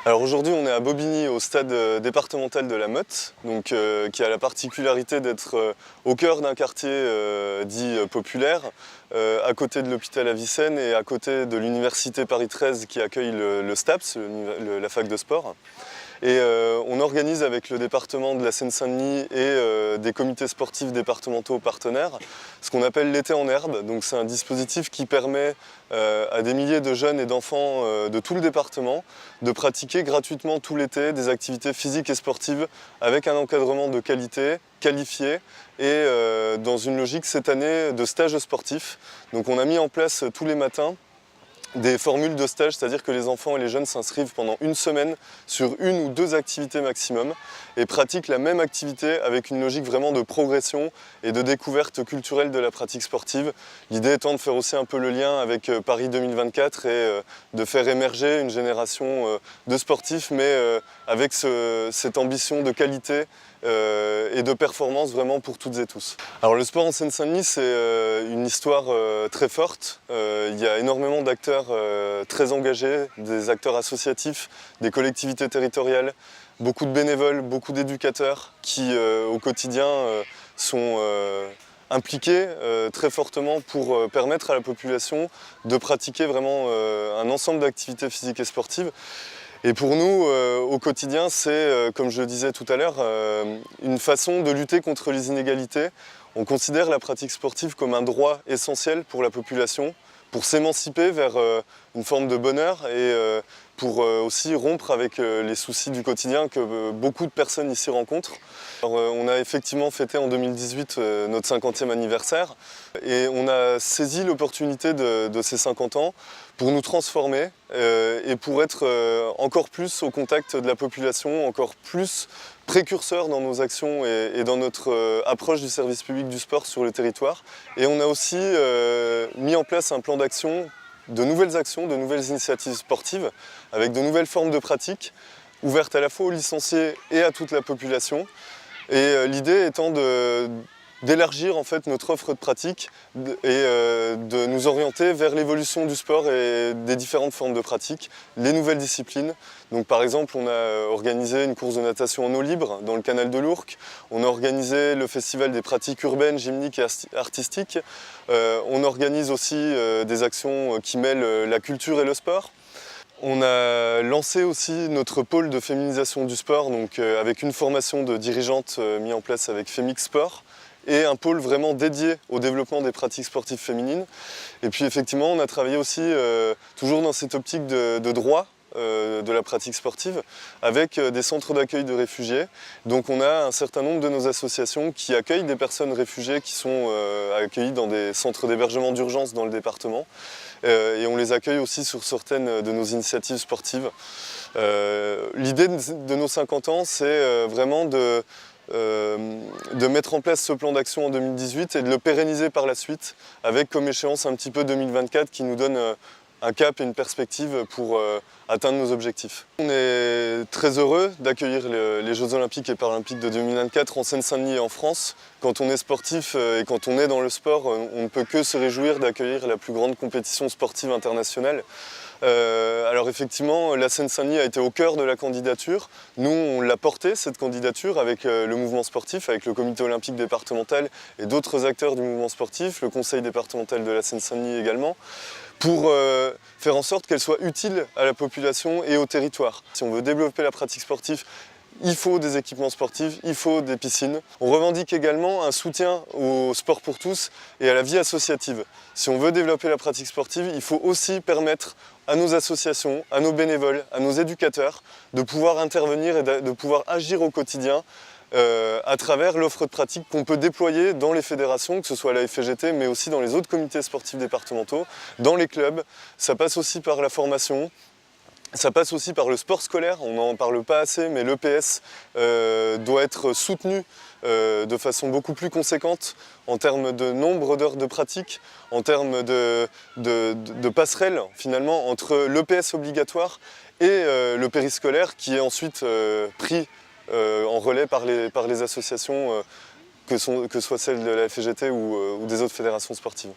Alors aujourd'hui, on est à Bobigny, au stade départemental de la Motte, qui a la particularité d'être au cœur d'un quartier dit populaire, à côté de l'hôpital Avicenne et à côté de l'université Paris 13 qui accueille le STAPS, la fac de sport. Et on organise avec le département de la Seine-Saint-Denis et des comités sportifs départementaux partenaires ce qu'on appelle l'été en herbe. Donc c'est un dispositif qui permet à des milliers de jeunes et d'enfants de tout le département de pratiquer gratuitement tout l'été des activités physiques et sportives avec un encadrement de qualité, qualifié et dans une logique cette année de stage sportif. Donc on a mis en place tous les matins des formules de stage, c'est-à-dire que les enfants et les jeunes s'inscrivent pendant une semaine sur une ou deux activités maximum et pratiquent la même activité avec une logique vraiment de progression et de découverte culturelle de la pratique sportive. L'idée étant de faire aussi un peu le lien avec Paris 2024 et de faire émerger une génération de sportifs, mais avec cette ambition de qualité et de performance vraiment pour toutes et tous. Alors le sport en Seine-Saint-Denis, c'est une histoire très forte. Il y a énormément d'acteurs très engagés, des acteurs associatifs, des collectivités territoriales, beaucoup de bénévoles, beaucoup d'éducateurs qui au quotidien sont impliqués très fortement pour permettre à la population de pratiquer vraiment un ensemble d'activités physiques et sportives. Et pour nous, au quotidien, c'est, comme je le disais tout à l'heure, une façon de lutter contre les inégalités. On considère la pratique sportive comme un droit essentiel pour la population, pour s'émanciper vers une forme de bonheur et pour aussi rompre avec les soucis du quotidien que beaucoup de personnes ici rencontrent. Alors, on a effectivement fêté en 2018 notre 50e anniversaire et on a saisi l'opportunité de ces 50 ans pour nous transformer et pour être encore plus au contact de la population, encore plus précurseurs dans nos actions et dans notre approche du service public du sport sur le territoire. Et on a aussi mis en place un plan d'action, de nouvelles actions, de nouvelles initiatives sportives, avec de nouvelles formes de pratiques, ouvertes à la fois aux licenciés et à toute la population. Et l'idée étant d'élargir en fait notre offre de pratique et de nous orienter vers l'évolution du sport et des différentes formes de pratique, les nouvelles disciplines. Donc par exemple, on a organisé une course de natation en eau libre dans le canal de l'Ourcq, on a organisé le festival des pratiques urbaines, gymniques et artistiques, on organise aussi des actions qui mêlent la culture et le sport. On a lancé aussi notre pôle de féminisation du sport, donc avec une formation de dirigeante mise en place avec Femix Sport et un pôle vraiment dédié au développement des pratiques sportives féminines. Et puis effectivement, on a travaillé aussi toujours dans cette optique de droit de la pratique sportive avec des centres d'accueil de réfugiés. Donc on a un certain nombre de nos associations qui accueillent des personnes réfugiées qui sont accueillies dans des centres d'hébergement d'urgence dans le département. Et on les accueille aussi sur certaines de nos initiatives sportives. L'idée de nos 50 ans, c'est vraiment de mettre en place ce plan d'action en 2018 et de le pérenniser par la suite, avec comme échéance un petit peu 2024 qui nous donne un cap et une perspective pour atteindre nos objectifs. On est très heureux d'accueillir les Jeux Olympiques et Paralympiques de 2024 en Seine-Saint-Denis et en France. Quand on est sportif et quand on est dans le sport, on ne peut que se réjouir d'accueillir la plus grande compétition sportive internationale. Alors effectivement, la Seine-Saint-Denis a été au cœur de la candidature. Nous, on l'a porté, cette candidature, avec le mouvement sportif, avec le comité olympique départemental et d'autres acteurs du mouvement sportif, le conseil départemental de la Seine-Saint-Denis également, pour faire en sorte qu'elle soit utile à la population et au territoire. Si on veut développer la pratique sportive, il faut des équipements sportifs, il faut des piscines. On revendique également un soutien au sport pour tous et à la vie associative. Si on veut développer la pratique sportive, il faut aussi permettre à nos associations, à nos bénévoles, à nos éducateurs de pouvoir intervenir et de pouvoir agir au quotidien à travers l'offre de pratique qu'on peut déployer dans les fédérations, que ce soit à la FGT, mais aussi dans les autres comités sportifs départementaux, dans les clubs. Ça passe aussi par la formation. Ça passe aussi par le sport scolaire, on n'en parle pas assez, mais l'EPS doit être soutenu de façon beaucoup plus conséquente en termes de nombre d'heures de pratique, en termes de passerelle finalement entre l'EPS obligatoire et le périscolaire qui est ensuite pris en relais par les associations que soient celles de la FGT ou des autres fédérations sportives.